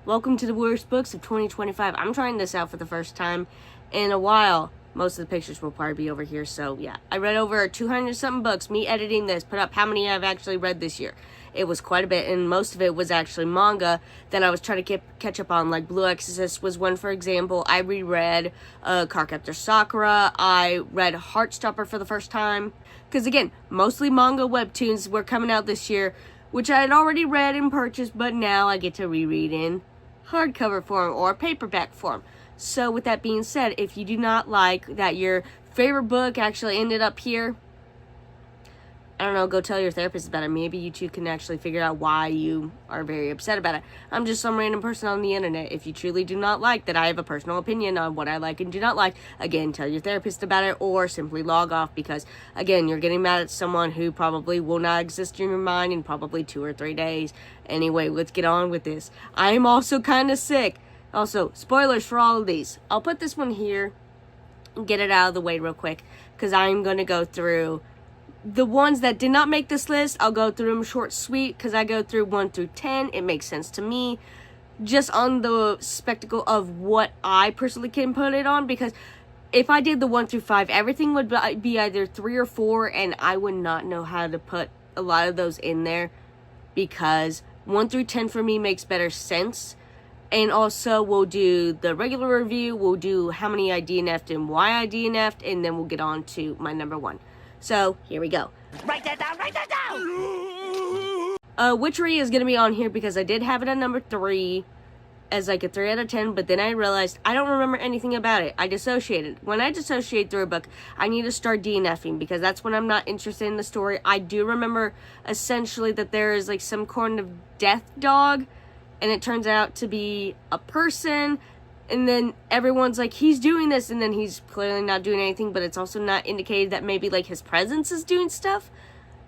Welcome to the worst books of 2025. I'm trying this out for the first time in a while. Most of the pictures will probably be over here, so yeah. I read over 200 something books. Me editing this, put up how many I've actually read this year. It was quite a bit, and most of it was actually manga that I was trying to catch up on. Like Blue Exorcist was one, for example. I reread Cardcaptor Sakura. I read Heartstopper for the first time. Because again, mostly manga webtoons were coming out this year, which I had already read and purchased, but now I get to reread in hardcover form or paperback form. So with that being said, if you do not like that your favorite book actually ended up here, I don't know, go tell your therapist about it. Maybe you two can actually figure out why you are very upset about it. I'm just some random person on the internet. If you truly do not like that I have a personal opinion on what I like and do not like, again, tell your therapist about it or simply log off because, again, you're getting mad at someone who probably will not exist in your mind in probably 2 or 3 days. Anyway, let's get on with this. I'm also kind of sick. Also, spoilers for all of these. I'll put this one here and get it out of the way real quick because I'm going to go through the ones that did not make this list. I'll go through them short, sweet, because I go through 1 through 10. It makes sense to me, just on the spectacle of what I personally can put it on. Because if I did the 1 through 5, everything would be either 3 or 4, and I would not know how to put a lot of those in there. Because 1 through 10 for me makes better sense. And also, we'll do the regular review. We'll do how many I DNF'd and why I DNF'd, and then we'll get on to my number 1. So, here we go. Write that down, write that down! Witchery is going to be on here because I did have it at number 3 as like a 3 out of 10, but then I realized I don't remember anything about it. I dissociated. When I dissociate through a book, I need to start DNFing because that's when I'm not interested in the story. I do remember essentially that there is like some kind of death dog, and it turns out to be a person. And then everyone's like, he's doing this, and then he's clearly not doing anything, but it's also not indicated that maybe, like, his presence is doing stuff.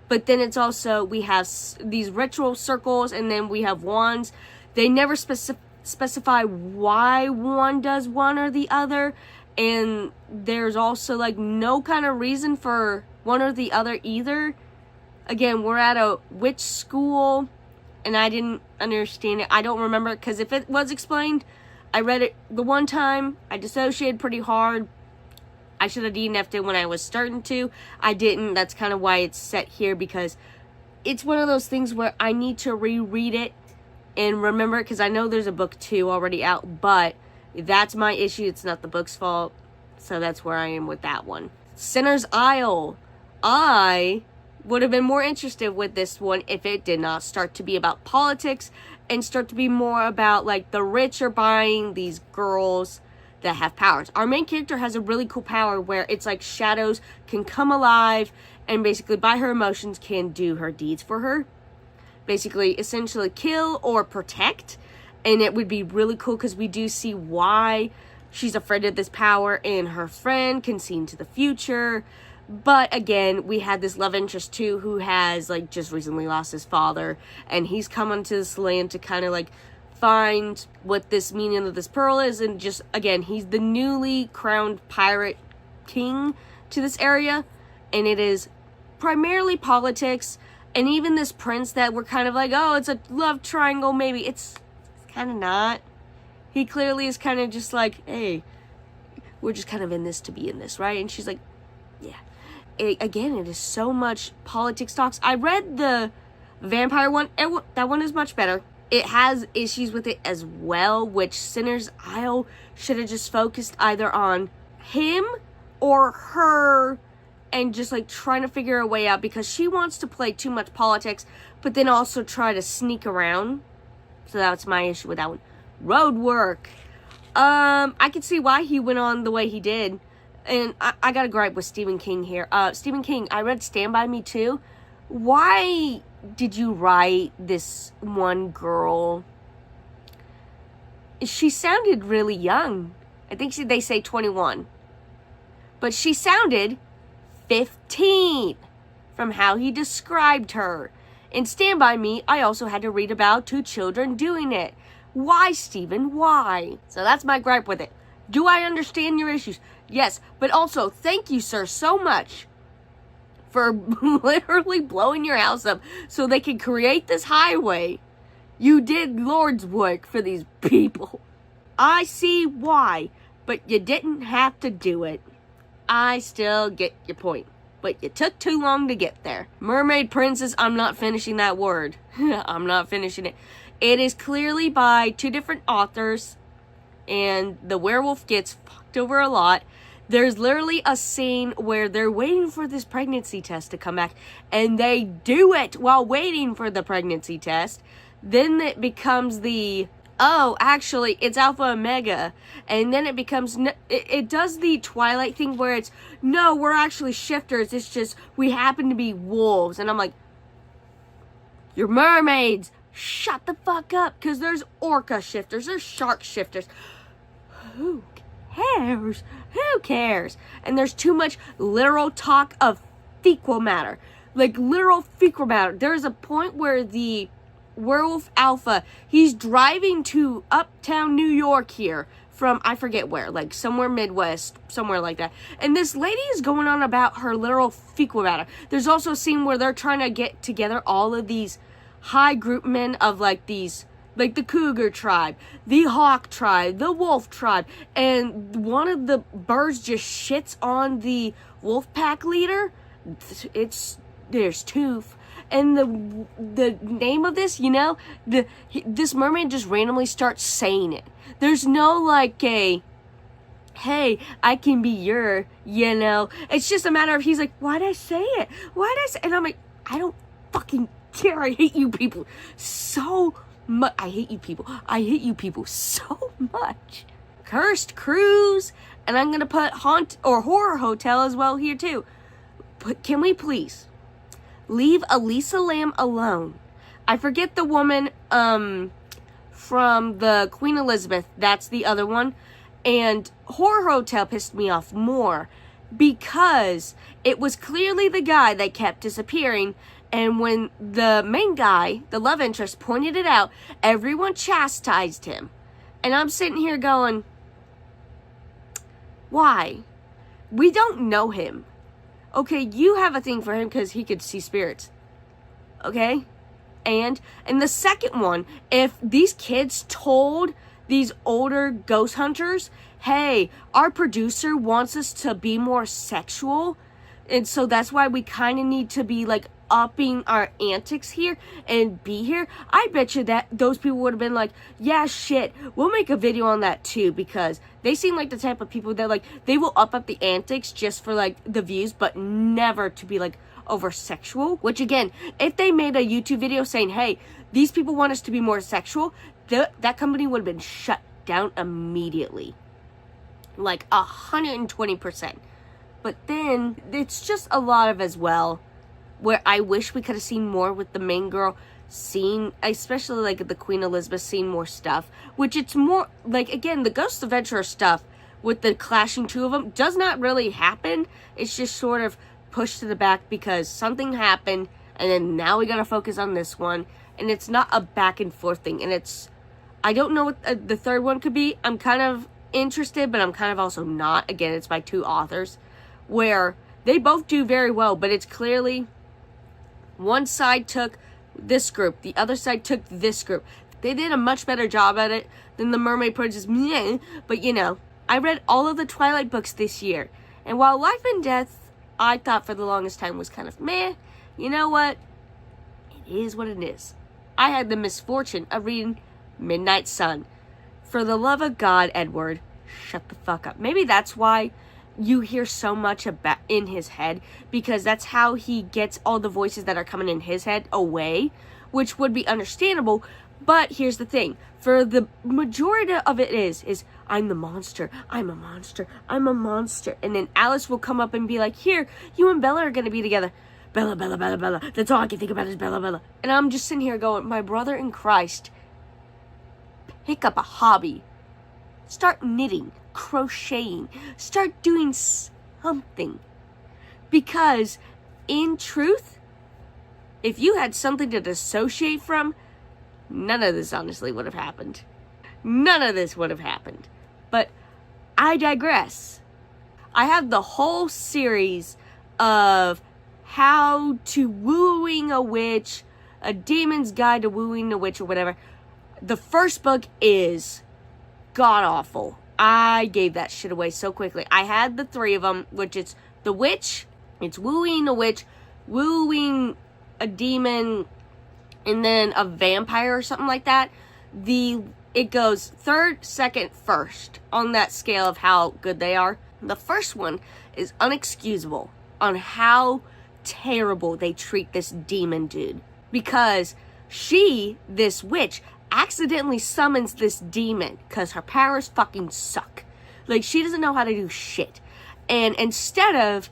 But then it's also, we have these ritual circles, and then we have wands. They never specify why one does one or the other, and there's also, like, no kind of reason for one or the other either. Again, we're at a witch school, and I didn't understand it. I don't remember, because if it was explained, I read it the one time, I dissociated pretty hard. I should have DNF'd it when I was starting to. I didn't. That's kind of why it's set here, because it's one of those things where I need to reread it and remember it, because I know there's a book 2 already out, but that's my issue. It's not the book's fault. So that's where I am with that one. Sinner's Isle. I would have been more interested with this one if it did not start to be about politics and start to be more about like the rich are buying these girls that have powers. Our main character has a really cool power where it's like shadows can come alive and basically by her emotions can do her deeds for her. Basically, essentially kill or protect. And it would be really cool because we do see why she's afraid of this power, and her friend can see into the future. But again, we had this love interest too who has like just recently lost his father, and he's coming to this land to kind of like find what this meaning of this pearl is. And just again, he's the newly crowned pirate king to this area, and it is primarily politics. And even this prince that we're kind of like, oh, it's a love triangle, maybe it's kind of not. He clearly is kind of just like, hey, we're just kind of in this to be in this, right? And she's like, yeah. Again, it is so much politics talks. I read the vampire one. That one is much better. It has issues with it as well, which Sinner's Isle should have just focused either on him or her and just like trying to figure a way out, because she wants to play too much politics, but then also try to sneak around. So that's my issue with that one. Road Work. I could see why he went on the way he did. And I got a gripe with Stephen King here. Stephen King, I read Stand By Me too. Why did you write this one girl? She sounded really young. I think they say 21. But she sounded 15 from how he described her. In Stand By Me, I also had to read about 2 children doing it. Why, Stephen? Why? So that's my gripe with it. Do I understand your issues? Yes, but also, thank you, sir, so much for literally blowing your house up so they can create this highway You did Lord's work for these people. I see why, but you didn't have to do it. I still get your point, but you took too long to get there. Mermaid Princess, I'm not finishing that word. I'm not finishing it. It is clearly by two different authors, and the werewolf gets fucked over a lot. There's literally a scene where they're waiting for this pregnancy test to come back, and they do it while waiting for the pregnancy test. Then it becomes oh, actually, it's Alpha Omega. And then it becomes, it does the Twilight thing where it's, no, we're actually shifters. It's just, we happen to be wolves. And I'm like, you're mermaids. Shut the fuck up. Because there's orca shifters. There's shark shifters. Who cares? Who cares? And there's too much literal talk of fecal matter. Like, literal fecal matter. There's a point where the werewolf alpha, he's driving to uptown New York here from, I forget where, like somewhere Midwest, somewhere like that. And this lady is going on about her literal fecal matter. There's also a scene where they're trying to get together all of these high group men of like these, like the cougar tribe, the hawk tribe, the wolf tribe. And one of the birds just shits on the wolf pack leader. There's Tooth. And the name of this, you know, this mermaid just randomly starts saying it. There's no like hey, I can be your, you know. It's just a matter of he's like, why'd I say it? Why'd I say it? And I'm like, I don't fucking care. I hate you people so much. I hate you people. I hate you people so much. Cursed Cruise. And I'm going to put Horror Hotel as well here too. But can we please leave Elisa Lam alone? I forget the woman from the Queen Elizabeth. That's the other one. And Horror Hotel pissed me off more because it was clearly the guy that kept disappearing. And when the main guy, the love interest, pointed it out, everyone chastised him. And I'm sitting here going, why? We don't know him. Okay, you have a thing for him because he could see spirits. Okay? And the second one, if these kids told these older ghost hunters, hey, our producer wants us to be more sexual, and so that's why we kind of need to be like upping our antics here and be here, I bet you that those people would have been like, yeah, shit, we'll make a video on that too, because they seem like the type of people that like, they will up the antics just for like the views, but never to be like over sexual. Which again, if they made a YouTube video saying, hey, these people want us to be more sexual, that company would have been shut down immediately. Like 120%. But then it's just a lot of as well where I wish we could have seen more with the main girl, seeing, especially like the Queen Elizabeth, seeing more stuff, which it's more like, again, the Ghost Adventurer stuff with the clashing two of them does not really happen. It's just sort of pushed to the back because something happened, and then now we gotta focus on this one, and it's not a back and forth thing. And it's, I don't know what the third one could be. I'm kind of interested, but I'm kind of also not. Again, it's by two authors where they both do very well, but it's clearly one side took this group, the other side took this group. They did a much better job at it than the Mermaid Princess. But you know, I read all of the Twilight books this year, and while Life and Death, I thought for the longest time was kind of meh, you know what? It is what it is. I had the misfortune of reading Midnight Sun. For the love of God, Edward, shut the fuck up. Maybe that's why you hear so much about in his head, because that's how he gets all the voices that are coming in his head away, which would be understandable. But here's the thing, for the majority of it is I'm the monster, I'm a monster, I'm a monster. And then Alice will come up and be like, here, you and Bella are gonna be together. Bella, Bella, Bella, Bella. That's all I can think about is Bella, Bella. And I'm just sitting here going, my brother in Christ, pick up a hobby. Start knitting, crocheting, start doing something. Because in truth, if you had something to dissociate from, none of this honestly would have happened. None of this would have happened. But I digress. I have the whole series of how to wooing a witch, A Demon's Guide to Wooing the Witch or whatever. The first book is god-awful. I gave that shit away so quickly. I had the 3 of them, which it's the witch, it's wooing a witch, wooing a demon, and then a vampire or something like that. It goes 3rd, 2nd, 1st on that scale of how good they are. The first one is unexcusable on how terrible they treat this demon dude. Because this witch, accidentally summons this demon because her powers fucking suck. Like, she doesn't know how to do shit. And instead of,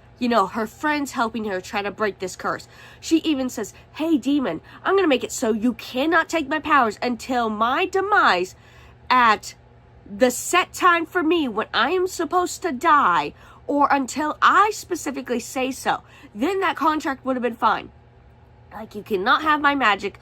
her friends helping her try to break this curse, she even says, hey, demon, I'm going to make it so you cannot take my powers until my demise at the set time for me when I am supposed to die, or until I specifically say so. Then that contract would have been fine. Like, you cannot have my magic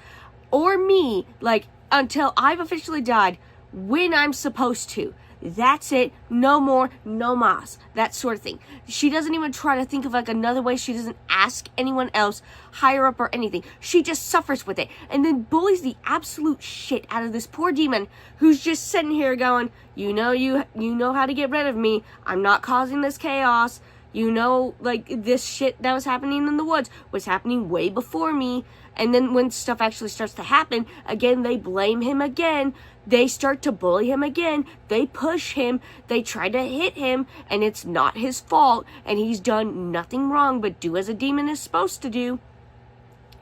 or me, like, until I've officially died when I'm supposed to. That's it. No more, no mas. That sort of thing. She doesn't even try to think of like another way. She doesn't ask anyone else higher up or anything. She just suffers with it and then bullies the absolute shit out of this poor demon who's just sitting here going, you know how to get rid of me. I'm not causing this chaos. Like, this shit that was happening in the woods was happening way before me. And then when stuff actually starts to happen, again, they blame him again. They start to bully him again. They push him. They try to hit him. And it's not his fault. And he's done nothing wrong but do as a demon is supposed to do.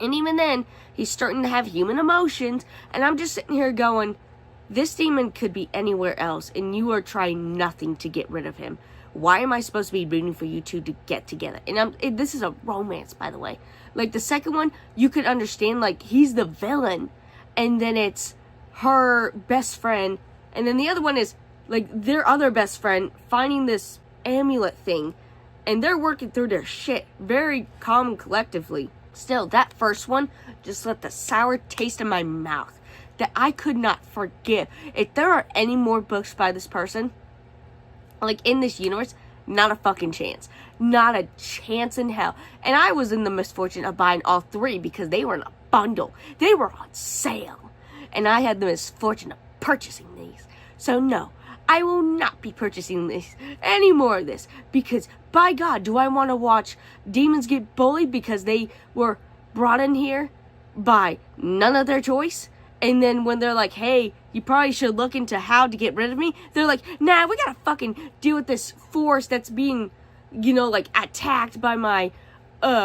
And even then, he's starting to have human emotions. And I'm just sitting here going, this demon could be anywhere else. And you are trying nothing to get rid of him. Why am I supposed to be rooting for you two to get together? And this is a romance, by the way. Like, the second one, you could understand, like, he's the villain. And then it's her best friend. And then the other one is, like, their other best friend finding this amulet thing. And they're working through their shit very calm collectively. Still, that first one just left a sour taste in my mouth that I could not forgive. If there are any more books by this person, like, in this universe, not a fucking chance. Not a chance in hell. And I was in the misfortune of buying all 3 because they were in a bundle. They were on sale. And I had the misfortune of purchasing these. So no, I will not be purchasing this, any more of this. Because, by God, do I want to watch demons get bullied because they were brought in here by none of their choice? And then when they're like, hey, you probably should look into how to get rid of me, they're like, nah, we gotta fucking deal with this force that's being, like, attacked by my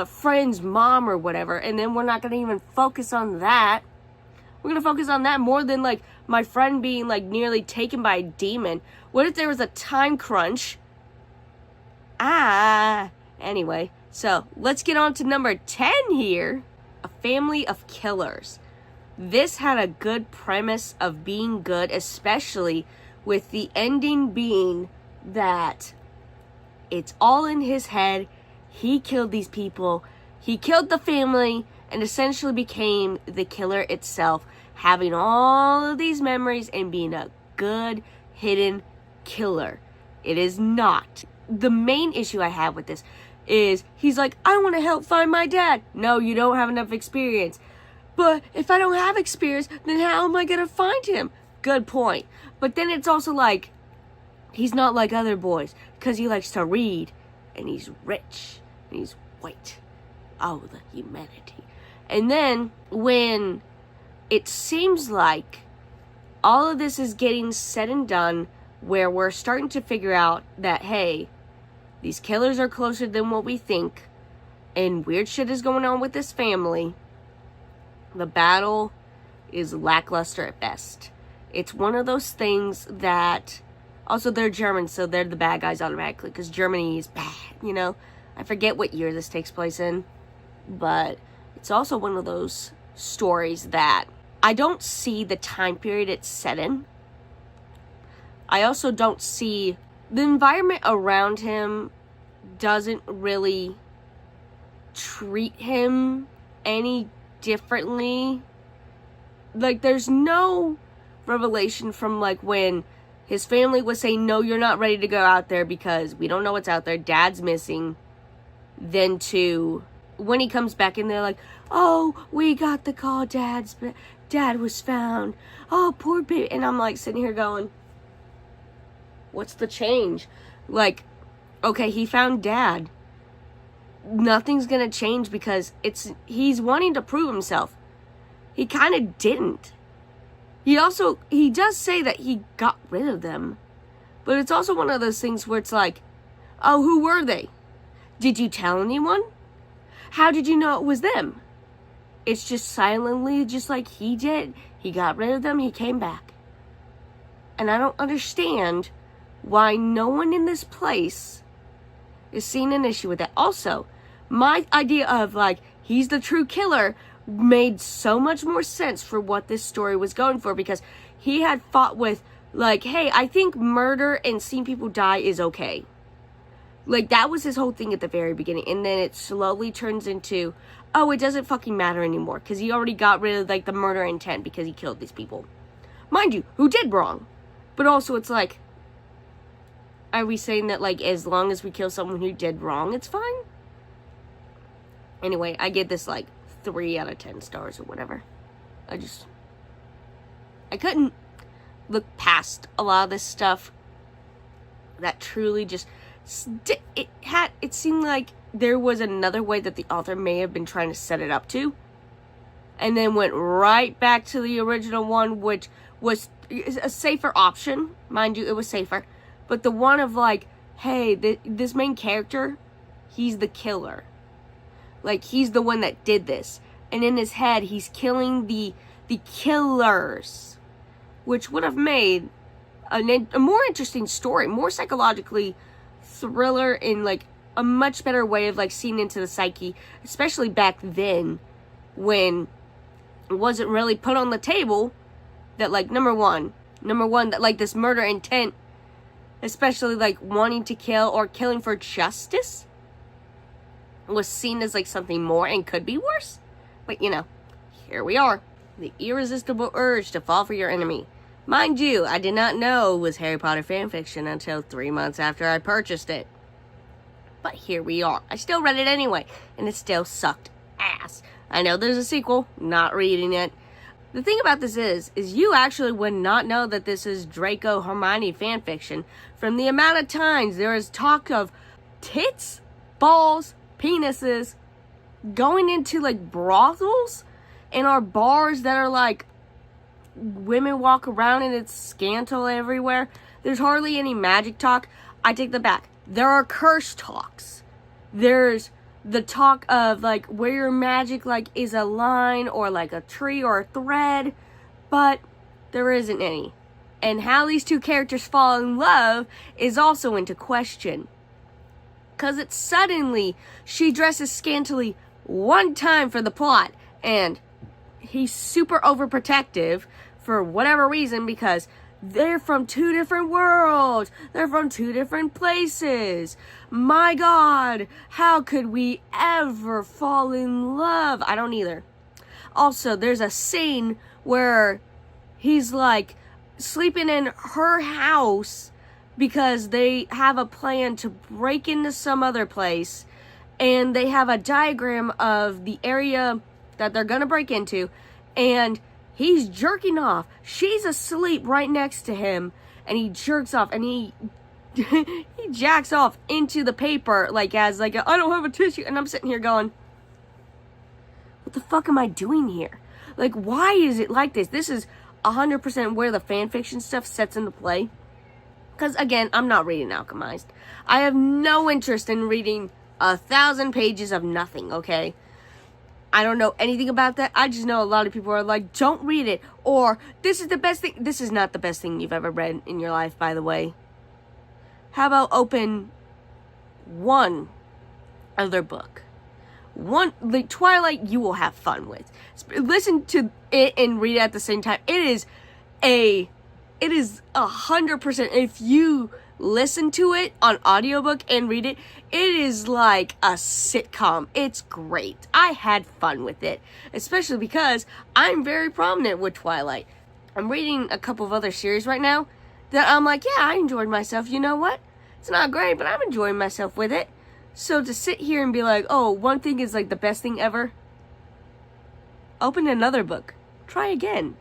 friend's mom or whatever. And then we're not gonna even focus on that. We're gonna focus on that more than, like, my friend being, like, nearly taken by a demon. What if there was a time crunch? Anyway, so let's get on to number 10 here. A Family of Killers. This had a good premise of being good, especially with the ending being that it's all in his head. He killed these people. He killed the family and essentially became the killer itself, having all of these memories and being a good hidden killer. It is not. The main issue I have with this is he's like, I want to help find my dad. No, you don't have enough experience. But if I don't have experience, then how am I going to find him? Good point. But then it's also like, he's not like other boys because he likes to read and he's rich and he's white. Oh, the humanity. And then when it seems like all of this is getting said and done, where we're starting to figure out that, hey, these killers are closer than what we think and weird shit is going on with this family, the battle is lackluster at best. It's one of those things that, also they're German, so they're the bad guys automatically, because Germany is bad, I forget what year this takes place in, but it's also one of those stories that I don't see the time period it's set in. I also don't see the environment around him doesn't really treat him any differently. Like, there's no revelation from, like, when his family was saying, no, you're not ready to go out there because we don't know what's out there, dad's missing, then to when he comes back in, they're like, oh, we got the call, dad was found. Oh, poor baby. And I'm like sitting here going, what's the change? Like, okay, he found dad. Nothing's gonna change because he's wanting to prove himself. He kind of didn't. He does say that he got rid of them. But it's also one of those things where it's like, oh, who were they? Did you tell anyone? How did you know it was them? It's just silently, just like he did. He got rid of them, he came back. And I don't understand why no one in this place is seeing an issue with that. Also, my idea of like, he's the true killer made so much more sense for what this story was going for, because he had fought with, like, hey, I think murder and seeing people die is okay. Like, that was his whole thing at the very beginning. And then it slowly turns into, oh, it doesn't fucking matter anymore. Because he already got rid of, like, the murder intent because he killed these people. Mind you, who did wrong. But also, it's like, are we saying that, like, as long as we kill someone who did wrong, it's fine? Anyway, I give this, like, 3 out of 10 stars or whatever. I couldn't look past a lot of this stuff that truly just, it seemed like there was another way that the author may have been trying to set it up to, and then went right back to the original one, which was a safer option. Mind you, it was safer. But the one of like, hey, this main character, he's the killer. Like, he's the one that did this. And in his head, he's killing the killers. Which would have made a more interesting story, more psychologically thriller, in like a much better way of like seeing into the psyche, especially back then when it wasn't really put on the table that like number one that like this murder intent, especially like wanting to kill or killing for justice, was seen as like something more and could be worse. But you know, here we are, the irresistible urge to fall for your enemy. Mind you, I did not know it was Harry Potter fanfiction until 3 months after I purchased it. But here we are. I still read it anyway, and it still sucked ass. I know there's a sequel, not reading it. The thing about this is you actually would not know that this is Draco Hermione fanfiction from the amount of times there is talk of tits, balls, penises, going into like brothels and our bars that are like women walk around and it's scandal everywhere. There's hardly any magic talk. I take that back. There are curse talks. There's the talk of like where your magic like is a line or like a tree or a thread, but there isn't any. And how these two characters fall in love is also into question. Cause it's suddenly she dresses scantily one time for the plot and he's super overprotective for whatever reason, because they're from 2 different worlds. They're from 2 different places. My God, how could we ever fall in love? I don't either. Also, there's a scene where he's like sleeping in her house because they have a plan to break into some other place, and they have a diagram of the area that they're gonna break into, and he's jerking off. She's asleep right next to him, and he jerks off, and he jacks off into the paper, like as like I don't have a tissue, and I'm sitting here going, what the fuck am I doing here? Like, why is it like this? This is 100% where the fanfiction stuff sets into play. Because again, I'm not reading Alchemized. I have no interest in reading 1,000 pages of nothing, okay? I don't know anything about that. I just know a lot of people are like, don't read it. Or, this is the best thing. This is not the best thing you've ever read in your life, by the way. How about open one other book? One, like Twilight, you will have fun with. Listen to it and read it at the same time. It is 100%. If you listen to it on audiobook and read it, it is like a sitcom. It's great. I had fun with it, especially because I'm very prominent with Twilight. I'm reading a couple of other series right now that I'm like, yeah, I enjoyed myself. You know what? It's not great, but I'm enjoying myself with it. So to sit here and be like, oh, one thing is like the best thing ever, open another book. Try again.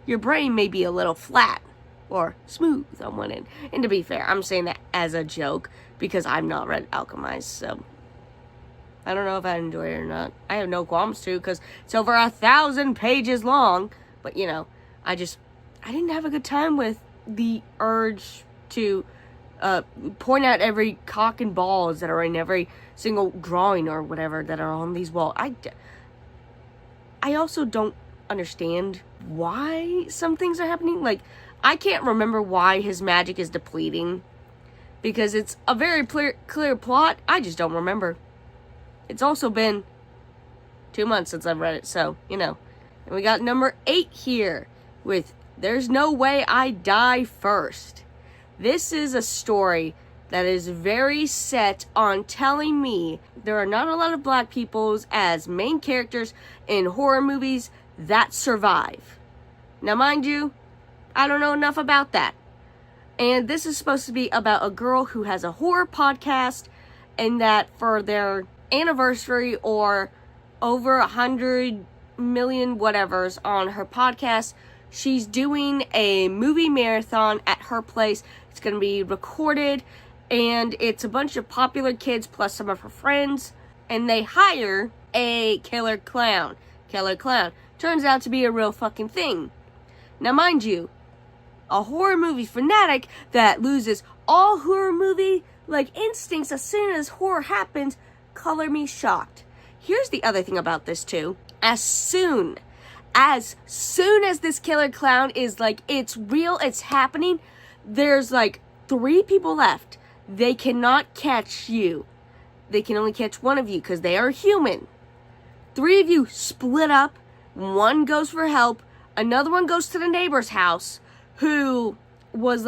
Your brain may be a little flat or smooth on one end. And to be fair, I'm saying that as a joke because I've not read Alchemized, so I don't know if I enjoy it or not. I have no qualms to because it's over 1,000 pages long. But, you know, I didn't have a good time with the urge to point out every cock and balls that are in every single drawing or whatever that are on these walls. I also don't understand why some things are happening. Like, I can't remember why his magic is depleting because it's a very clear plot. I just don't remember. It's also been 2 months since I've read it, so, you know. And we got number 8 here with There's No Way I Die First. This is a story that is very set on telling me there are not a lot of black people as main characters in horror movies that survive. Now, mind you, I don't know enough about that. And this is supposed to be about a girl who has a horror podcast, and that for their anniversary or over 100 million whatevers on her podcast, she's doing a movie marathon at her place. It's going to be recorded, and it's a bunch of popular kids plus some of her friends, and they hire a killer clown. Killer clown turns out to be a real fucking thing. Now, mind you, a horror movie fanatic that loses all horror movie like instincts as soon as horror happens, color me shocked. Here's the other thing about this too. As soon as this killer clown is like, it's real, it's happening, there's like 3 people left. They cannot catch you. They can only catch one of you because they are human. 3 of you split up. One goes for help. Another one goes to the neighbor's house who was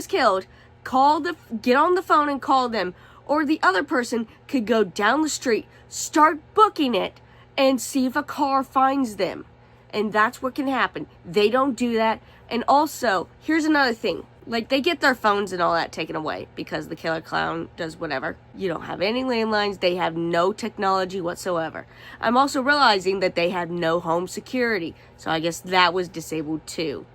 killed. Get on the phone and call them. Or the other person could go down the street, start booking it, and see if a car finds them. And that's what can happen. They don't do that. And also, here's another thing. Like, they get their phones and all that taken away because the killer clown does whatever. You don't have any landlines. They have no technology whatsoever. I'm also realizing that they have no home security. So I guess that was disabled too.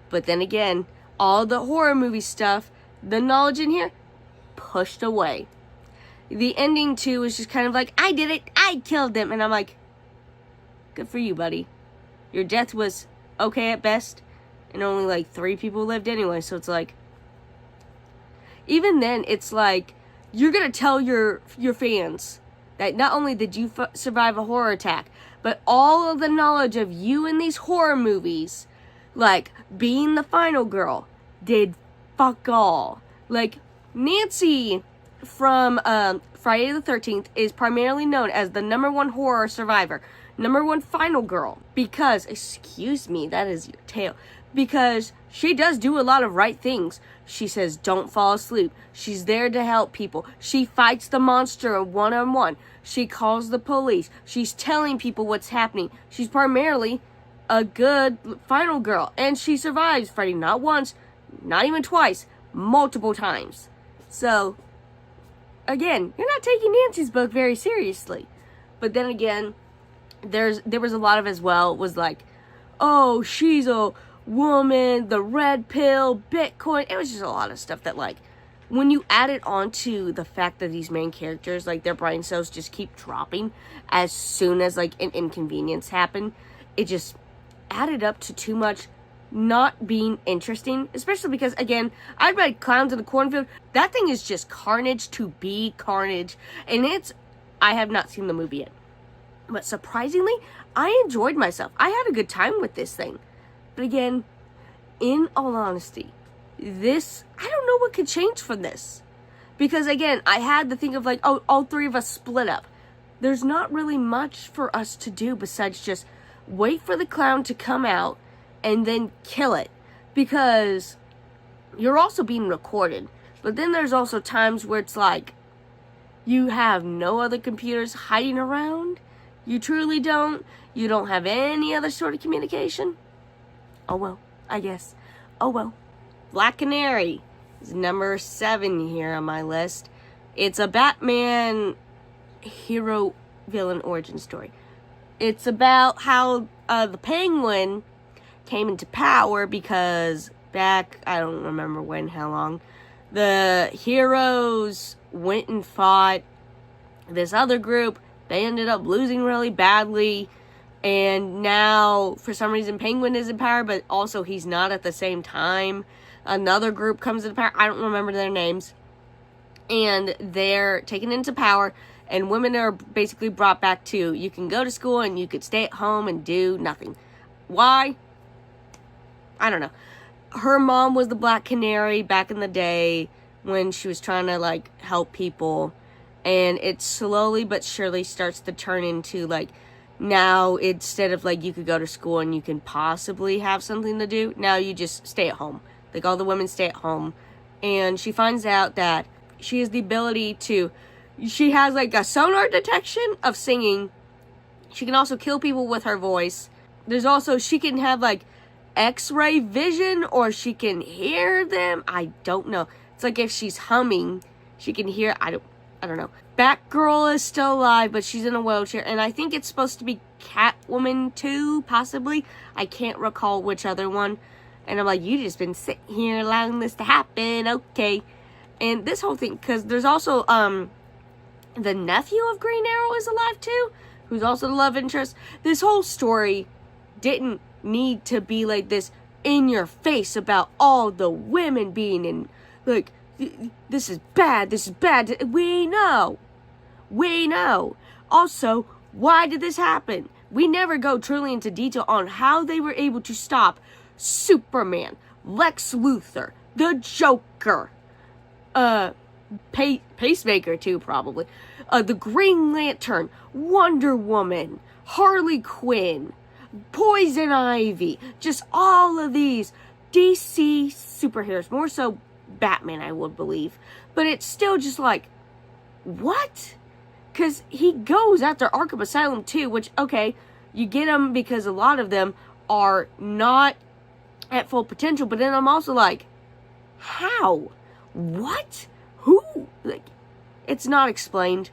But then again, all the horror movie stuff, the knowledge in here, pushed away. The ending too is just kind of like, I did it. I killed them. And I'm like, good for you, buddy. Your death was okay at best. And only like 3 people lived anyway, so it's like, even then, it's like, you're gonna tell your fans that not only did you survive a horror attack, but all of the knowledge of you in these horror movies, like being the final girl, did fuck all. Like, Nancy from Friday the 13th is primarily known as the #1 horror survivor, #1 final girl, because, excuse me, that is your tail. Because she does do a lot of right things. She says, don't fall asleep. She's there to help people. She fights the monster one-on-one. She calls the police. She's telling people what's happening. She's primarily a good final girl. And she survives fighting not once, not even twice, multiple times. So, again, you're not taking Nancy's book very seriously. But then again, there was a lot of as well, was like, oh, she's a woman, the red pill, Bitcoin. It was just a lot of stuff that, like, when you add it onto the fact that these main characters, like, their brain cells just keep dropping as soon as, like, an inconvenience happened, it just added up to too much not being interesting. Especially because, again, I read Clowns in the Cornfield. That thing is just carnage to be carnage. And I have not seen the movie yet. But surprisingly, I enjoyed myself. I had a good time with this thing. But again, in all honesty, I don't know what could change from this. Because again, I had to think of like, oh, all 3 of us split up. There's not really much for us to do besides just wait for the clown to come out and then kill it. Because you're also being recorded. But then there's also times where it's like, you have no other computers hiding around. You truly don't. You don't have any other sort of communication. Oh well, I guess. Oh well. Black Canary is number 7 here on my list. It's a Batman hero villain origin story. It's about how the Penguin came into power because back, I don't remember when, how long, the heroes went and fought this other group. They ended up losing really badly, and now for some reason Penguin is in power, but also he's not at the same time. Another group comes into power. I don't remember their names, and they're taken into power, and women are basically brought back to, you can go to school and you could stay at home and do nothing. Why? I don't know. Her mom was the Black Canary back in the day when she was trying to, like, help people. And it slowly but surely starts to turn into, like, now instead of, like, you could go to school and you can possibly have something to do, now you just stay at home. Like, all the women stay at home. And she finds out that she has the ability to, she has, like, a sonar detection of singing. She can also kill people with her voice. There's also, she can have, like, X-ray vision, or she can hear them. I don't know. It's like if she's humming, she can hear. I don't know. Batgirl is still alive, but she's in a wheelchair, and I think it's supposed to be Catwoman too, possibly. I can't recall which other one. And I'm like, you just been sitting here allowing this to happen, okay? And this whole thing, because there's also the nephew of Green Arrow is alive too, who's also the love interest. This whole story didn't need to be like this in your face about all the women being in, like, this is bad, we know. Also, why did this happen? We never go truly into detail on how they were able to stop Superman, Lex Luthor, the Joker, Pacemaker too, probably, the Green Lantern, Wonder Woman, Harley Quinn, Poison Ivy, just all of these DC superheroes, more so Batman, I would believe, but it's still just like, what? Because he goes after Arkham Asylum too, which, okay, you get them because a lot of them are not at full potential, but then I'm also like, how? What? Who? Like, it's not explained.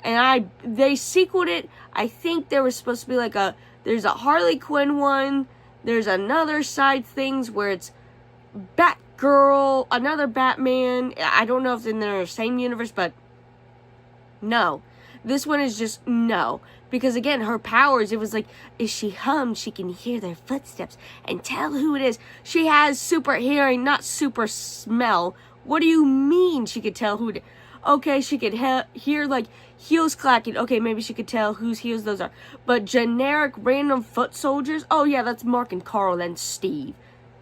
And they sequeled it. I think there was supposed to be like there's a Harley Quinn one, there's another side things where it's Batgirl, another Batman. I don't know if they're in the same universe, but no. This one is just no. Because again, her powers, it was like, if she hums, she can hear their footsteps and tell who it is. She has super hearing, not super smell. What do you mean she could tell who it is? Okay, she could hear, like, heels clacking. Okay, maybe she could tell whose heels those are. But generic random foot soldiers? Oh, yeah, that's Mark and Carl and Steve.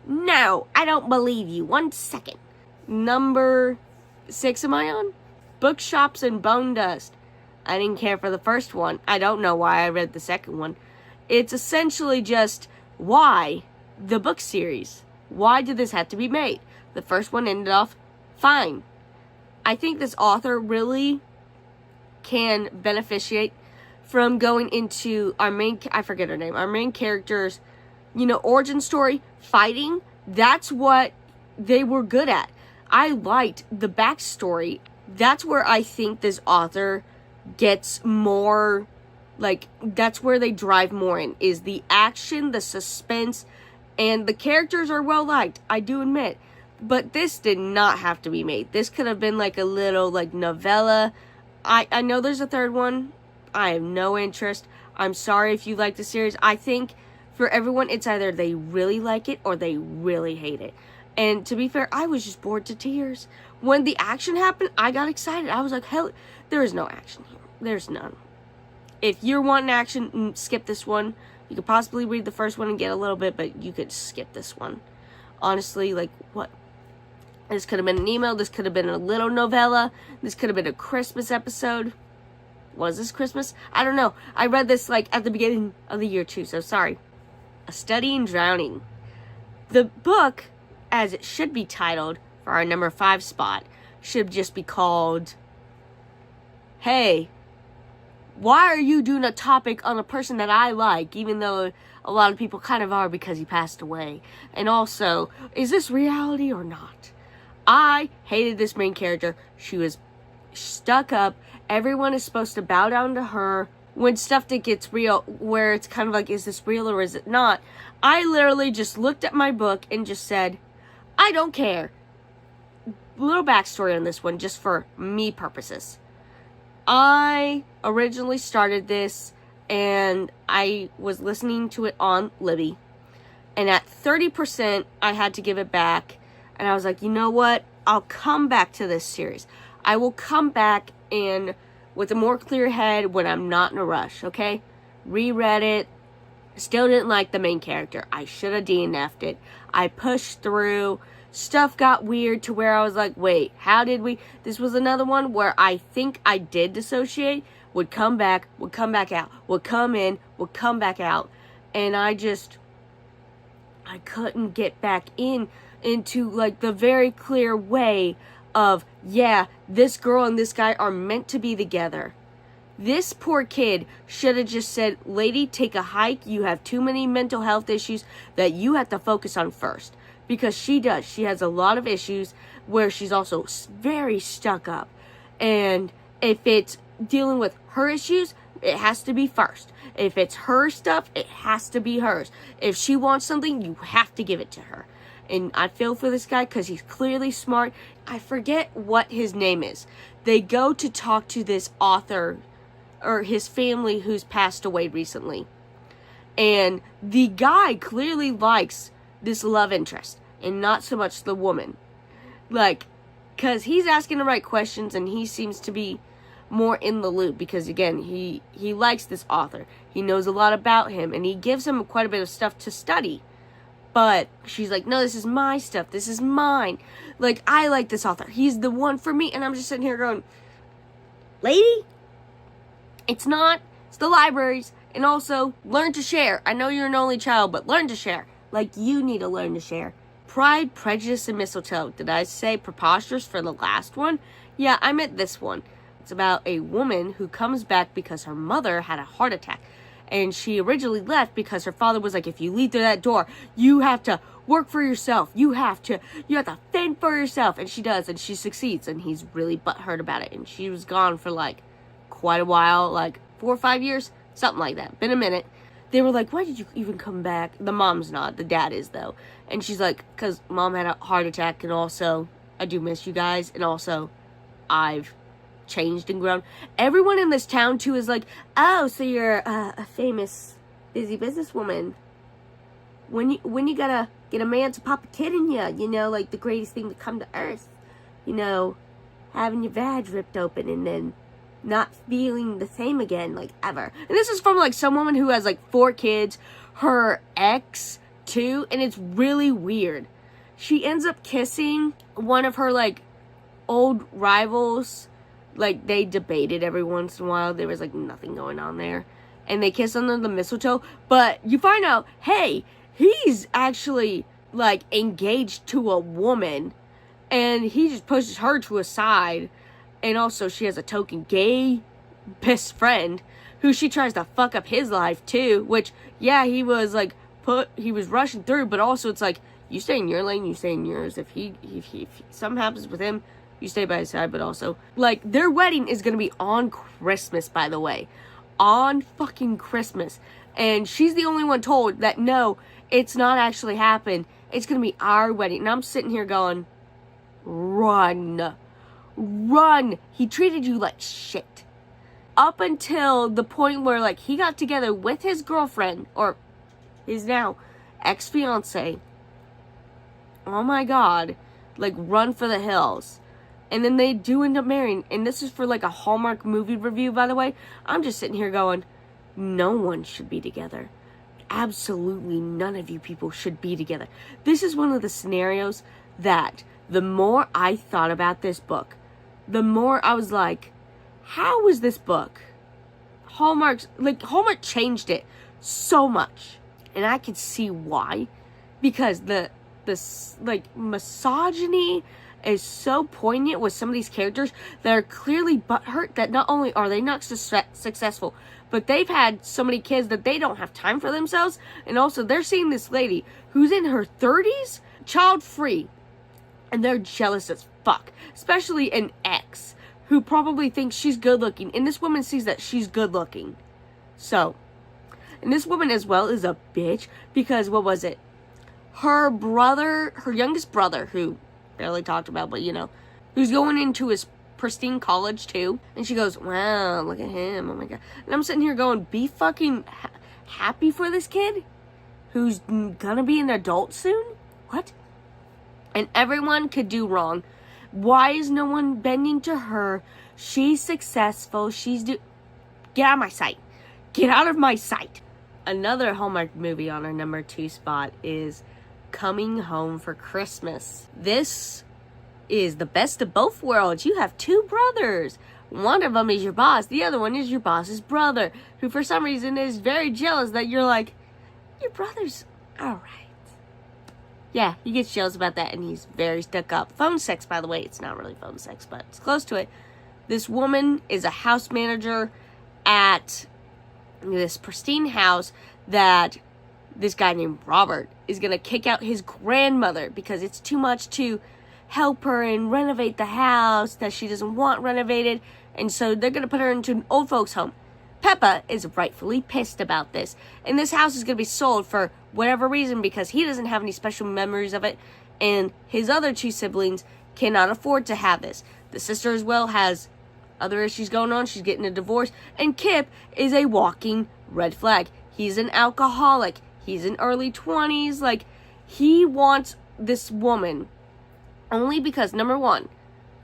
No, I don't believe you. 1 second. Number 6 am I on? Bookshops and Bone Dust. I didn't care for the first one. I don't know why I read the second one. It's essentially just, why the book series? Why did this have to be made? The first one ended off fine. I think this author really can beneficiate from going into our I forget her name, our main character's, origin story, fighting. That's what they were good at. I liked the backstory. That's where I think this author gets more, like, that's where they drive more in, is the action, the suspense, and the characters are well liked, I do admit. But this did not have to be made. This could have been like a little, like, novella. I know there's a third one. I have no interest. I'm sorry if you like the series. I think for everyone, it's either they really like it or they really hate it. And to be fair, I was just bored to tears. When the action happened, I got excited. I was like, hell, there is no action here. There's none. If you're wanting action, skip this one. You could possibly read the first one and get a little bit, but you could skip this one. Honestly, like, what? This could have been an email. This could have been a little novella. This could have been a Christmas episode. Was this Christmas? I don't know. I read this, like, at the beginning of the year, too, so sorry. A Study in Drowning. The book, as it should be titled, for our number 5 spot, should just be called, Hey, why are you doing a topic on a person that I like, even though a lot of people kind of are because he passed away? And also, is this reality or not? I hated this main character. She was stuck up. Everyone is supposed to bow down to her. When stuff that gets real, where it's kind of like, is this real or is it not? I literally just looked at my book and just said, I don't care. Little backstory on this one, just for me purposes. I originally started this and I was listening to it on Libby. And at 30%, I had to give it back. And I was like, you know what? I'll come back to this series. I will come back and with a more clear head when I'm not in a rush, okay? Reread it. Still didn't like the main character. I should have DNF'd it. I pushed through. Stuff got weird to where I was like, wait, how did we? This was another one where I think I did dissociate. Would come back out. Would come in, would come back out. And I couldn't get back into like the very clear way of, yeah, this girl and this guy are meant to be together. This poor kid should have just said, lady, take a hike. You have too many mental health issues that you have to focus on first. Because she does. She has a lot of issues where she's also very stuck up. And if it's dealing with her issues, it has to be first. If it's her stuff, it has to be hers. If she wants something, you have to give it to her. And I feel for this guy because he's clearly smart. I forget what his name is. They go to talk to this author or his family who's passed away recently. And the guy clearly likes this love interest and not so much the woman. Like, because he's asking the right questions and he seems to be more in the loop because, again, he likes this author. He knows a lot about him and he gives him quite a bit of stuff to study. But she's like, no, this is my stuff. This is mine. Like, I like this author. He's the one for me. And I'm just sitting here going, lady, it's not. It's the libraries. And also, learn to share. I know you're an only child, but learn to share. Like, you need to learn to share. Pride, Prejudice, and Mistletoe. Did I say preposterous for the last one? Yeah, I meant this one. It's about a woman who comes back because her mother had a heart attack. And she originally left because her father was like, if you leave through that door, you have to work for yourself. You have to fend for yourself. And she does, and she succeeds. And he's really butthurt about it. And she was gone for like quite a while, like 4 or 5 years, something like that. Been a minute. They were like, why did you even come back? The mom's not, the dad is though. And she's like, because mom had a heart attack, and also I do miss you guys, and also I've changed and grown. Everyone in this town too is like, oh, so you're a famous busy businesswoman. When you gotta get a man to pop a kid in you, you know, like the greatest thing to come to earth, you know, having your vag ripped open and then not feeling the same again, like, ever. And this is from like some woman who has like 4 kids, her ex too, and it's really weird. She ends up kissing one of her like old rivals. Like, they debated every once in a while. There was, like, nothing going on there. And they kiss under the mistletoe. But you find out, hey, he's actually, like, engaged to a woman. And he just pushes her to a side. And also, she has a token gay best friend who she tries to fuck up his life, too. Which, yeah, he was, like, he was rushing through. But also, it's like, you stay in your lane, you stay in yours. If something happens with him, you stay by his side. But also, like, their wedding is gonna be on Christmas, by the way. On fucking Christmas. And she's the only one told that, no, it's not actually happened. It's gonna be our wedding. And I'm sitting here going, run. Run. He treated you like shit. Up until the point where, like, he got together with his girlfriend, or his now ex-fiance. Oh my god. Like, run for the hills. And then they do end up marrying. And this is for like a Hallmark movie review, by the way. I'm just sitting here going, no one should be together. Absolutely none of you people should be together. This is one of the scenarios that the more I thought about this book, the more I was like, how was this book? Hallmark changed it so much. And I could see why. Because the misogyny is so poignant with some of these characters that are clearly butthurt that not only are they not successful, but they've had so many kids that they don't have time for themselves. And also, they're seeing this lady who's in her 30s, child-free, and they're jealous as fuck. Especially an ex who probably thinks she's good looking. And this woman sees that she's good looking. So, and this woman as well is a bitch because, what was it? Her brother, her youngest brother, who barely talked about, but you know, who's going into his pristine college too. And she goes, wow, look at him. Oh my God. And I'm sitting here going, be fucking happy for this kid who's gonna be an adult soon? What? And everyone could do wrong. Why is no one bending to her? She's successful. Get out of my sight. Get out of my sight. Another Hallmark movie on our number 2 spot is Coming Home for Christmas. This is the best of both worlds. You have 2 brothers. One of them is your boss. The other one is your boss's brother, who for some reason is very jealous that you're like, your brother's alright. Yeah, he gets jealous about that, and he's very stuck up. Phone sex, by the way. It's not really phone sex, but it's close to it. This woman is a house manager at this pristine house that this guy named Robert is going to kick out his grandmother because it's too much to help her and renovate the house that she doesn't want renovated. And so they're going to put her into an old folks home. Peppa is rightfully pissed about this. And this house is going to be sold for whatever reason because he doesn't have any special memories of it. And his other 2 siblings cannot afford to have this. The sister as well has other issues going on. She's getting a divorce. And Kip is a walking red flag. He's an alcoholic. He's in early 20s. Like, he wants this woman only because, number 1,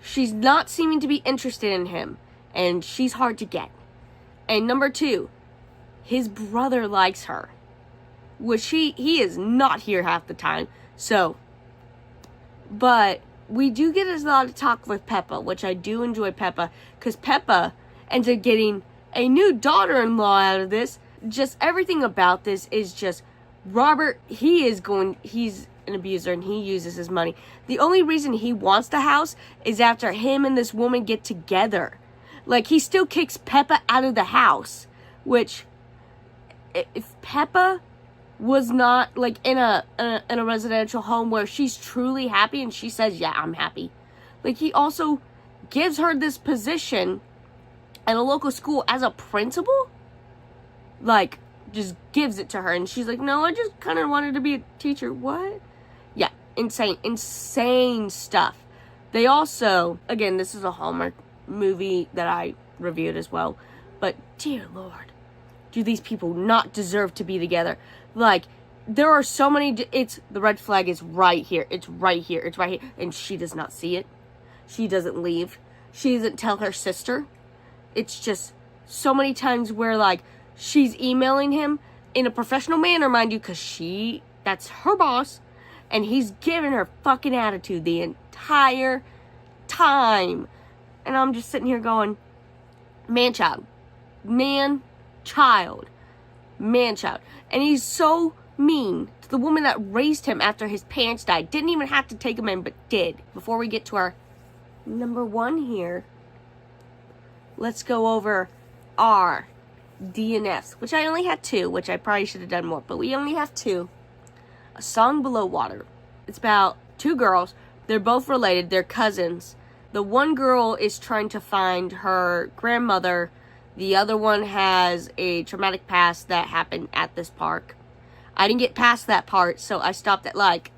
she's not seeming to be interested in him. And she's hard to get. And number 2, his brother likes her. Which he is not here half the time. So, but we do get a lot of talk with Peppa, which I do enjoy Peppa. Because Peppa ends up getting a new daughter-in-law out of this. Just everything about this is just, Robert, he's an abuser and he uses his money. The only reason he wants the house is after him and this woman get together. Like, he still kicks Peppa out of the house, which, if Peppa was not, like, in a residential home where she's truly happy and she says, yeah, I'm happy. Like, he also gives her this position at a local school as a principal. Like, just gives it to her. And she's like, no, I just kind of wanted to be a teacher. What? Yeah, insane stuff. They also, again, this is a Hallmark movie that I reviewed as well, but dear Lord, do these people not deserve to be together? Like, there are so many, the red flag is right here, it's right here, and she does not see it. She doesn't leave. She doesn't tell her sister. It's just so many times where, like, she's emailing him in a professional manner, mind you, because that's her boss, and he's giving her fucking attitude the entire time. And I'm just sitting here going, man-child. And he's so mean to the woman that raised him after his parents died. Didn't even have to take him in, but did. Before we get to our number 1 here, let's go over our DNFs, which I only had 2, which I probably should have done more, but we only have 2. A Song Below Water. It's about 2 girls. They're both related. They're cousins. The one girl is trying to find her grandmother. The other one has a traumatic past that happened at this park. I didn't get past that part, so I stopped at, like,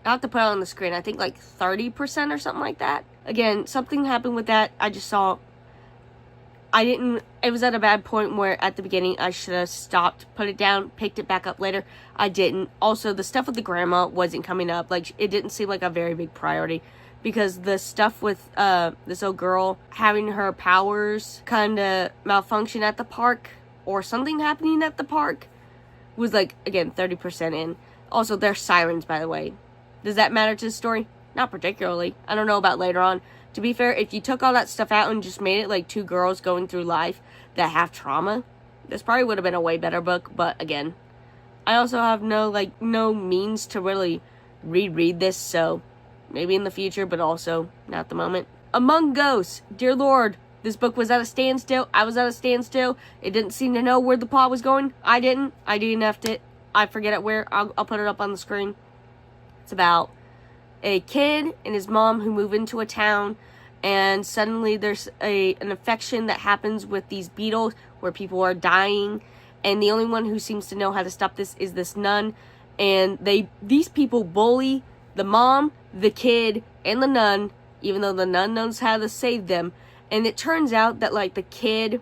I'll have to put it on the screen, I think like 30% or something like that. Again, something happened with that. I just saw, it was at a bad point where at the beginning I should have stopped, put it down, picked it back up later. I didn't. Also, the stuff with the grandma wasn't coming up. Like, it didn't seem like a very big priority. Because the stuff with this old girl having her powers kind of malfunction at the park, or something happening at the park, was like, again, 30% in. Also, they're sirens, by the way. Does that matter to the story? Not particularly. I don't know about later on. To be fair, if you took all that stuff out and just made it like 2 girls going through life that have trauma, this probably would have been a way better book. But again, I also have no means to really reread this, so maybe in the future, but also not at the moment. Among Ghosts. Dear Lord, this book was at a standstill. I was at a standstill. It didn't seem to know where the plot was going. I didn't. I DNF'd it. I forget it where. I'll put it up on the screen. It's about a kid and his mom who move into a town and suddenly there's an infection that happens with these beetles where people are dying, and the only one who seems to know how to stop this is this nun. And these people bully the mom, the kid, and the nun, even though the nun knows how to save them. And it turns out that, like, the kid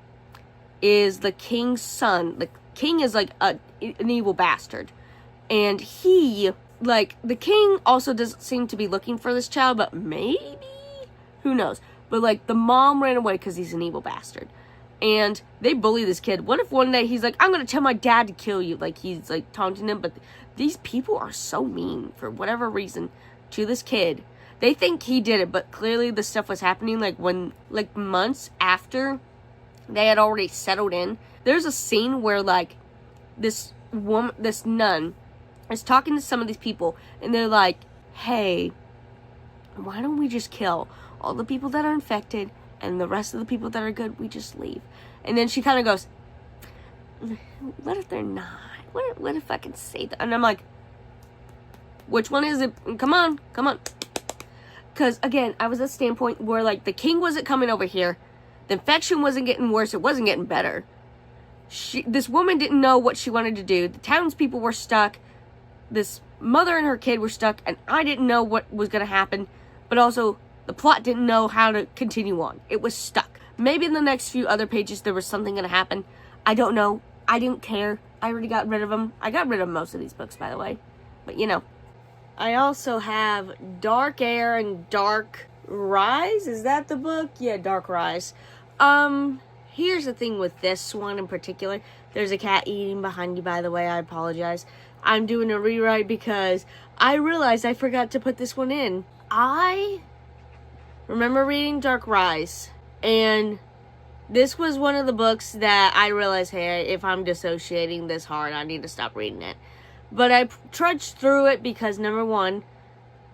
is the king's son. The king is like an evil bastard, and he, like, the king also doesn't seem to be looking for this child, but maybe, who knows. But, like, the mom ran away because he's an evil bastard, and they bully this kid. What if one day he's like, I'm gonna tell my dad to kill you? Like, he's like taunting him. But these people are so mean for whatever reason to this kid. They think he did it, but clearly the stuff was happening like months after they had already settled in. There's a scene where, like, this nun is talking to some of these people, and they're like, hey, why don't we just kill all the people that are infected, and the rest of the people that are good, we just leave. And then she kind of goes, what if they're not? What if I can say that? And I'm like, which one is it? Come on. Because, again, I was at a standpoint where, like, the king wasn't coming over here. The infection wasn't getting worse. It wasn't getting better. This woman didn't know what she wanted to do. The townspeople were stuck. This mother and her kid were stuck. And I didn't know what was going to happen. But also, the plot didn't know how to continue on. It was stuck. Maybe in the next few other pages there was something going to happen. I don't know. I didn't care. I already got rid of them. I got rid of most of these books, by the way. But, you know. I also have Dark Air and Dark Rise. Is that the book? Yeah, Dark Rise. Here's the thing with this one in particular. There's a cat eating behind you, by the way. I apologize. I'm doing a rewrite because I realized I forgot to put this one in. I remember reading Dark Rise, and this was one of the books that I realized, hey, if I'm dissociating this hard, I need to stop reading it. But I trudged through it because, number one,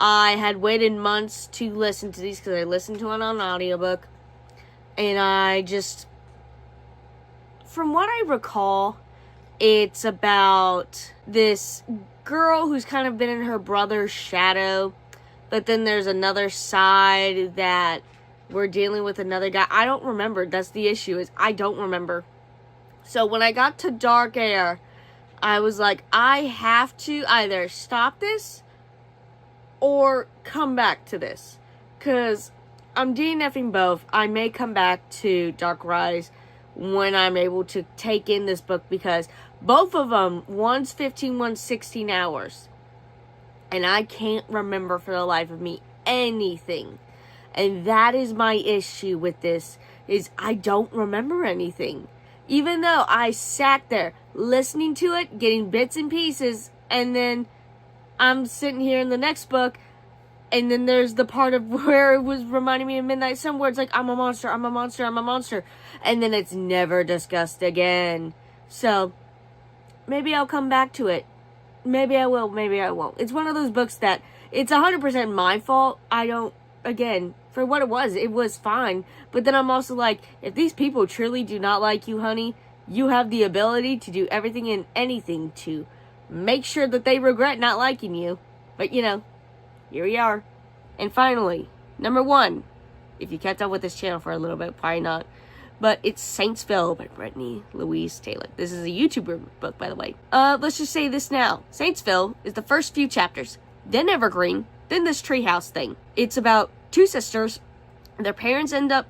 I had waited months to listen to these because I listened to it on audiobook. And I just, from what I recall, it's about this girl who's kind of been in her brother's shadow. But then there's another side that we're dealing with another guy. I don't remember. That's the issue, is I don't remember. So when I got to Dark Air, I was like, I have to either stop this or come back to this. Because I'm DNFing both. I may come back to Dark Rise when I'm able to take in this book, because both of them, one's 15, one's 16 hours. And I can't remember for the life of me anything. And that is my issue with this, is I don't remember anything. Even though I sat there listening to it, getting bits and pieces, and then I'm sitting here in the next book, and then there's the part of where it was reminding me of Midnight Sun, where it's like, I'm a monster, I'm a monster, I'm a monster. And then it's never discussed again. So, maybe I'll come back to it. Maybe I will, maybe I won't. It's one of those books that, it's 100% my fault. I don't, again, for what it was fine. But then I'm also like, if these people truly do not like you, honey, you have the ability to do everything and anything to make sure that they regret not liking you. But, you know, here we are. And finally, number 1, if you kept up with this channel for a little bit, probably not, but it's Saintsville by Brittany Louise Taylor. This is a YouTuber book, by the way. Let's just say this now. Saintsville is the first few chapters, then Evergreen, then this treehouse thing. It's about 2 sisters. Their parents end up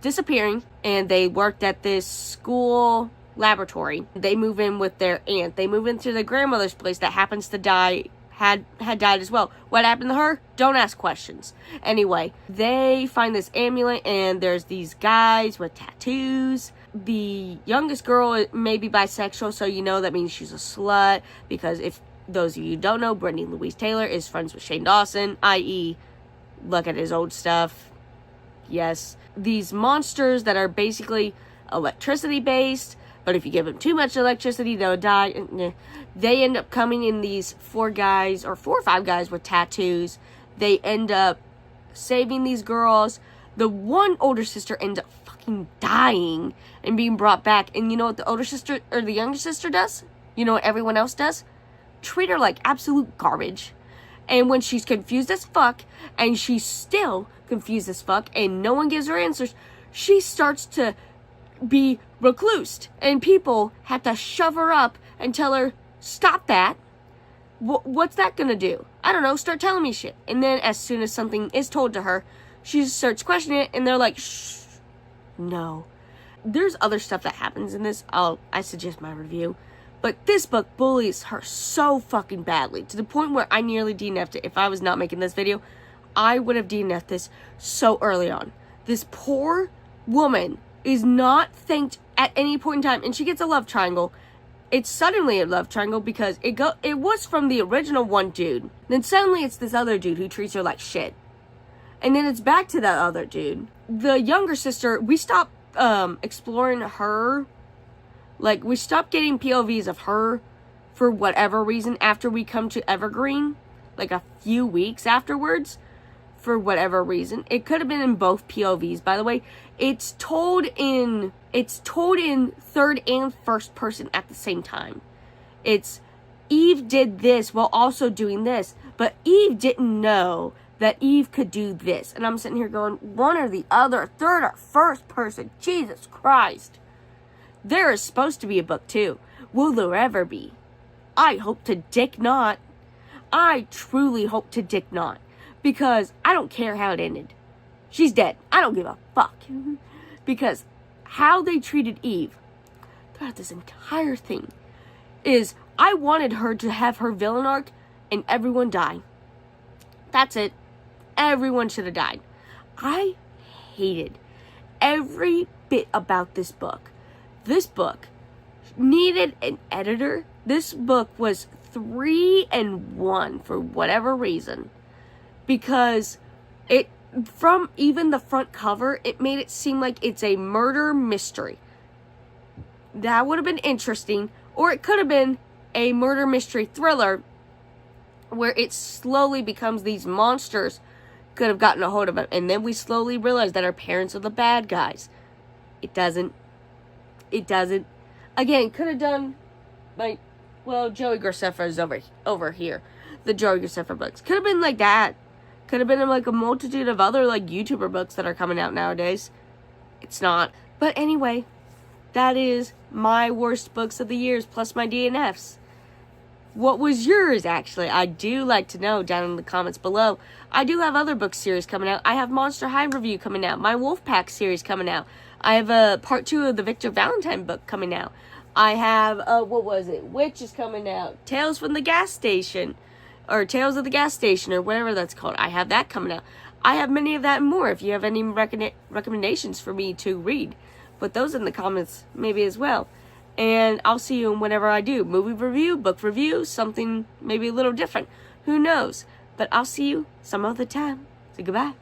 disappearing, and they worked at this school laboratory. They move in with their aunt. They move into their grandmother's place that happens to die, had died as well. What happened to her? Don't ask questions. Anyway, they find this amulet, and there's these guys with tattoos. The youngest girl may be bisexual, so you know that means she's a slut, because if those of you who don't know, Brittany Louise Taylor is friends with Shane Dawson, i.e., look at his old stuff. Yes. These monsters that are basically electricity based, but if you give them too much electricity, they'll die. They end up coming in these 4 or 5 guys with tattoos. They end up saving these girls. The one older sister ends up fucking dying and being brought back. And you know what the older sister, or the younger sister, does? You know what everyone else does? Treat her like absolute garbage. And when she's confused as fuck, and she's still confused as fuck, and no one gives her answers, she starts to be reclused. And people have to shove her up and tell her, stop that. What's that gonna do? I don't know, start telling me shit. And then as soon as something is told to her, she starts questioning it, and they're like, shh, no. There's other stuff that happens in this. I suggest my review. But this book bullies her so fucking badly, to the point where I nearly DNF'd it. If I was not making this video, I would have DNF'd this so early on. This poor woman is not thanked at any point in time, and she gets a love triangle. It's suddenly a love triangle because it was from the original one dude. Then suddenly it's this other dude who treats her like shit. And then it's back to that other dude. The younger sister, we stopped exploring her. Like, we stopped getting POVs of her for whatever reason after we come to Evergreen. Like, a few weeks afterwards. For whatever reason. It could have been in both POVs, by the way. It's told in third and first person at the same time. It's Eve did this while also doing this. But Eve didn't know that Eve could do this. And I'm sitting here going, one or the other, third or first person. Jesus Christ. There is supposed to be a book 2. Will there ever be? I hope to dick not. I truly hope to dick not. Because I don't care how it ended. She's dead. I don't give a fuck. Because how they treated Eve throughout this entire thing is, I wanted her to have her villain arc and everyone die. That's it. Everyone should have died. I hated every bit about this book. This book needed an editor. This book was 3-1 for whatever reason. Because from even the front cover, it made it seem like it's a murder mystery. That would have been interesting. Or it could have been a murder mystery thriller where it slowly becomes these monsters could have gotten a hold of it. And then we slowly realize that our parents are the bad guys. It doesn't. Again, could have done, like, well, Joey Graceffa is over here. The Joey Graceffa books. Could have been like that. Could have been like a multitude of other, like, YouTuber books that are coming out nowadays. It's not. But anyway, that is my worst books of the years plus my DNFs. What was yours, actually? I do like to know down in the comments below. I do have other book series coming out. I have Monster High review coming out. My Wolfpack series coming out. I have a part 2 of the Victor Valentine book coming out. I have, Witch is coming out. Tales from the Gas Station. Or Tales of the Gas Station, or whatever that's called. I have that coming out. I have many of that and more. If you have any recommendations for me to read, put those in the comments maybe as well. And I'll see you in whatever I do. Movie review, book review, something maybe a little different. Who knows? But I'll see you some other time. So goodbye.